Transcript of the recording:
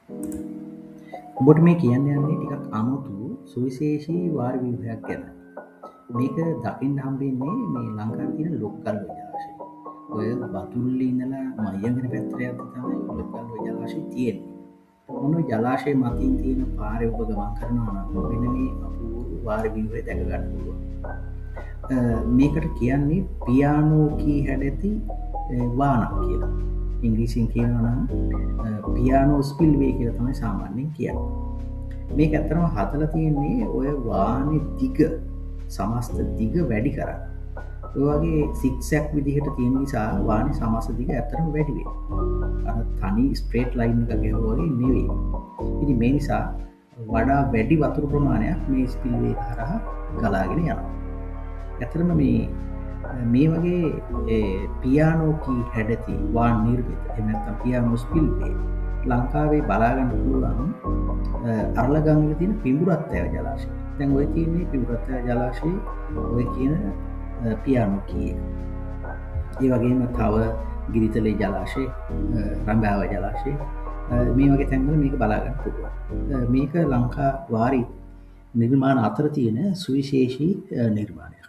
ඔබට මේ කියන්න යන්නේ ටිකක් අමුතු සුවිශේෂී වාර ව්‍යුහයක් ගැන. මේක දකින්න හම්බෙන්නේ මේ ලංකාවේ තියෙන ලොක්කල්ලෝ ජලාශය. ඔය බතුල්ලේ ඉඳලා මයංගන පැත්තට යද්දි තමයි ලොක්කල්ලෝ ජලාශය තියෙන්නේ. මොන ජලාශය මතින් තියෙන පාරේ ඔබ ගමන් කරනවා නම් මෙන්න මේ අපූර්ව වාර ව්‍යුහය දැක ගන්න පුළුවන්. මේකට කියන්නේ පියානෝ කී හැඩැති වානක් කියලා. ඉංග්‍රීසියෙන් කියනවා නම් පියානෝ ස්පිල්වේ කියලා තමයි සාමාන්‍යයෙන් කියන්නේ. මේක ඇත්තටම හදලා තියෙන්නේ ඔය වානේ දිග සමස්ත දිග වැඩි කරන්න. ඔය වගේ සික්සැක් විදිහට තියෙන නිසා වානේ සමස්ත දිග ඇත්තටම වැඩි වෙනවා. අර තනි ස්ට්‍රේට් ලයින් එකක් ගහුවා වගේ නෙවෙයි. ඉතින් මේ නිසා වඩා වැඩි වතුර ප්‍රමාණයක් මේ ස්පිල්වේ හරහා ගලාගෙන යනවා. ඇතරම මේ වගේ පියානෝ කී හැඩති වාන් නිර්මිත එමත්තම් පියානෝ ස්පිල්වේ ලංකාවේ බලාගන්න පුළුවන් අරලගංගල තියෙන පිඹුරත්තය ජලාශය. දැන් ඔය තියෙන්නේ පිඹුරත්තය ජලාශයේ ඔය කියන පියානෝ කී. ඒ වගේම තව ගිරිතලේ ජලාශය, රඹාව ජලාශය මේ වගේ තැන්වල මේක බලාගන්න පුළුවන්. මේක ලංකා වාරි නිර්මාණ අතර තියෙන සුවිශේෂී නිර්මාණයක්.